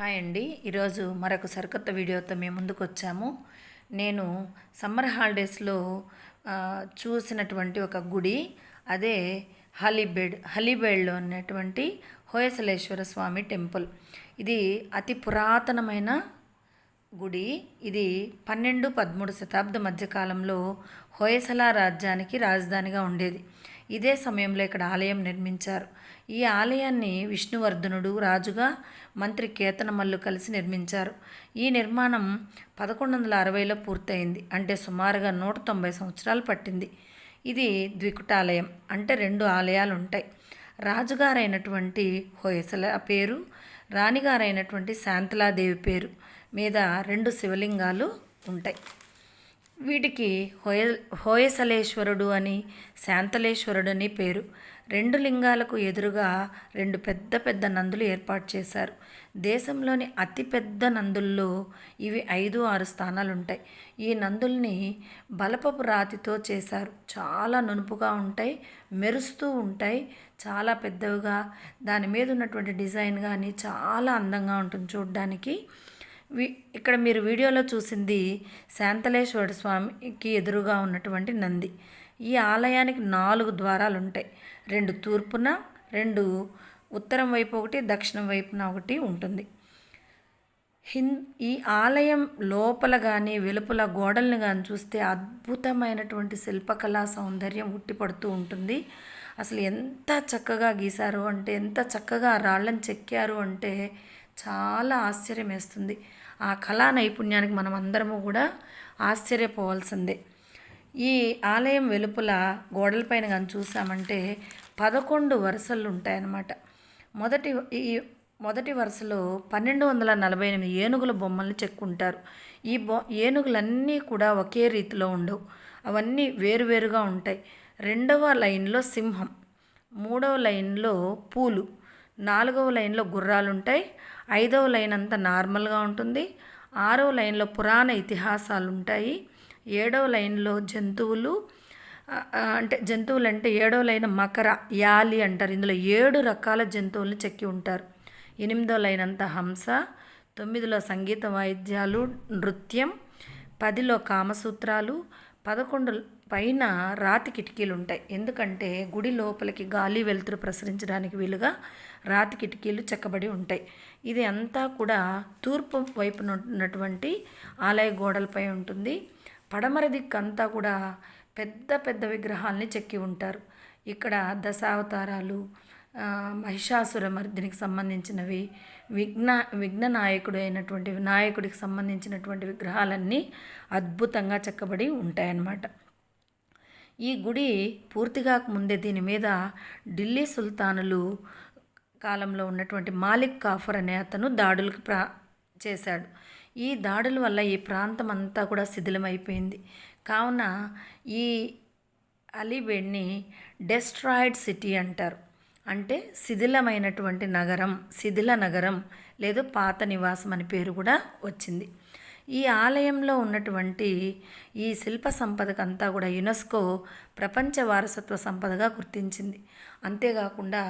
Hi అండి. ఈరోజు మరొక సరికొత్త వీడియోతో మేము ముందుకు వచ్చాము. నేను సమ్మర్ హాలిడేస్లో చూసినటువంటి ఒక గుడి, అదే హలీబేడ్లో ఉన్నటువంటి హోయసలేశ్వర స్వామి టెంపుల్. ఇది అతి పురాతనమైన గుడి. ఇది 12-13 శతాబ్ద మధ్యకాలంలో హోయసల రాజ్యానికి రాజధానిగా ఉండేది. ఇదే సమయంలో ఇక్కడ ఆలయం నిర్మించారు. ఈ ఆలయాన్ని విష్ణువర్ధనుడు రాజుగా మంత్రి కేతనమల్లు కలిసి నిర్మించారు. ఈ నిర్మాణం 1160లో పూర్తయింది. అంటే సుమారుగా 190 సంవత్సరాలు పట్టింది. ఇది ద్వికుటాలయం, అంటే 2 ఆలయాలు ఉంటాయి. రాజుగారైనటువంటి హోయసల పేరు, రాణిగారైనటువంటి శాంతలాదేవి పేరు మీద 2 శివలింగాలు ఉంటాయి. వీటికి హోయసలేశ్వరుడు అని, శాంతలేశ్వరుడు అని పేరు. 2 లింగాలకు ఎదురుగా 2 పెద్ద పెద్ద నందులు ఏర్పాటు చేశారు. దేశంలోని అతిపెద్ద నందుల్లో ఇవి 5-6 స్థానాలు ఉంటాయి. ఈ నందుల్ని బలపపు రాతితో చేశారు. చాలా నునుపుగా ఉంటాయి, మెరుస్తూ ఉంటాయి, చాలా పెద్దవిగా. దాని మీద ఉన్నటువంటి డిజైన్ కానీ చాలా అందంగా ఉంటుంది చూడడానికి. ఇక్కడ మీరు వీడియోలో చూసింది శాంతలేశ్వర స్వామికి ఎదురుగా ఉన్నటువంటి నంది. ఈ ఆలయానికి 4 ద్వారాలు ఉంటాయి. 2 తూర్పున, 2 ఉత్తరం వైపు ఒకటి, దక్షిణం వైపున ఒకటి ఉంటుంది. ఈ ఆలయం లోపల కానీ వెలుపల గోడల్ని కానీ చూస్తే అద్భుతమైనటువంటి శిల్పకళా సౌందర్యం ఉట్టిపడుతూ ఉంటుంది. అసలు ఎంత చక్కగా గీశారు అంటే, ఎంత చక్కగా రాళ్ళని చెక్కారు అంటే చాలా ఆశ్చర్యం వేస్తుంది. ఆ కళా నైపుణ్యానికి మనం అందరము కూడా ఆశ్చర్యపోవాల్సిందే. ఈ ఆలయం వెలుపల గోడలపైన కానీ చూసామంటే 11 వరుసలు ఉంటాయన్నమాట. మొదటి వరుసలో 1248 ఏనుగుల బొమ్మల్ని చెక్కుంటారు. ఈ ఏనుగులన్నీ కూడా ఒకే రీతిలో ఉండవు, అవన్నీ వేరువేరుగా ఉంటాయి. 2వ లైన్లో సింహం, 3వ లైన్లో పూలు, 4వ లైన్లో గుర్రాలు ఉంటాయి, 5వ లైన్ అంతా నార్మల్గా ఉంటుంది, 6వ లైన్లో పురాణ ఇతిహాసాలు ఉంటాయి, 7వ లైన్లో జంతువులు, అంటే 7వ లైన్ మకర యాలి అంటారు. ఇందులో 7 రకాల జంతువులను చెక్కి ఉంటారు. 8వ లైన్ అంతా హంస, 9లో సంగీత వాయిద్యాలు, నృత్యం, 10లో కామసూత్రాలు, 11 పైన రాతి కిటికీలు ఉంటాయి. ఎందుకంటే గుడి లోపలికి గాలి వెలుతురు ప్రసరించడానికి వీలుగా రాతి కిటికీలు చెక్కబడి ఉంటాయి. ఇది అంతా కూడా తూర్పు వైపున ఉన్నటువంటి ఆలయ గోడలపై ఉంటుంది. పడమర దిక్కు అంతా కూడా పెద్ద పెద్ద విగ్రహాలని చెక్కి ఉంటారు. ఇక్కడ దశావతారాలు, మహిషాసుర మర్దినికి సంబంధించినవి, విఘ్న నాయకుడు అయినటువంటి వినాయకుడికి సంబంధించినటువంటి విగ్రహాలన్నీ అద్భుతంగా చెక్కబడి ఉంటాయన్నమాట. ఈ గుడి పూర్తిగా ముందే దీని మీద ఢిల్లీ సుల్తానులు కాలంలో ఉన్నటువంటి మాలిక్ కాఫర్ అనే అతను దాడులకు చేశాడు. ఈ దాడుల వల్ల ఈ ప్రాంతం అంతా కూడా శిథిలమైపోయింది. కావున ఈ అలీబేడ్ని డెస్ట్రాయిడ్ సిటీ అంటారు. అంటే శిథిలమైనటువంటి నగరం, శిథిల నగరం లేదు పాత నివాసం అని పేరు కూడా వచ్చింది. ఈ ఆలయంలో ఉన్నటువంటి ఈ శిల్ప సంపదకంతా కూడా యునెస్కో ప్రపంచ వారసత్వ సంపదగా గుర్తించింది. అంతేకాకుండా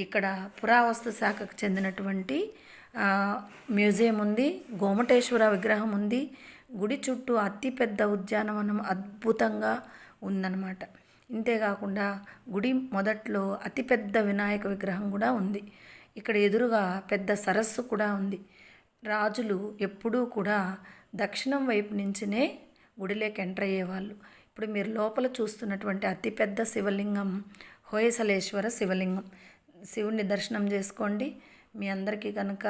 ఇక్కడ పురావస్తు శాఖకు చెందినటువంటి మ్యూజియం ఉంది, గోమటేశ్వర విగ్రహం ఉంది, గుడి చుట్టూ అతిపెద్ద ఉద్యానవనం అద్భుతంగా ఉందన్నమాట. ఇంతేకాకుండా గుడి మొదట్లో అతిపెద్ద వినాయక విగ్రహం కూడా ఉంది. ఇక్కడ ఎదురుగా పెద్ద సరస్సు కూడా ఉంది. రాజులు ఎప్పుడూ కూడా దక్షిణం వైపు నుంచినే గుడిలోకి ఎంటర్ అయ్యేవాళ్ళు. ఇప్పుడు మీరు లోపల చూస్తున్నటువంటి అతిపెద్ద శివలింగం హోయసలేశ్వర శివలింగం. శివుణ్ణి దర్శనం చేసుకోండి. మీ అందరికీ కనుక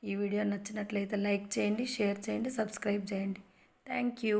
ఈ వీడియో నచ్చినట్లయితే లైక్ చేయండి, షేర్ చేయండి, సబ్స్క్రైబ్ చేయండి. Thank you.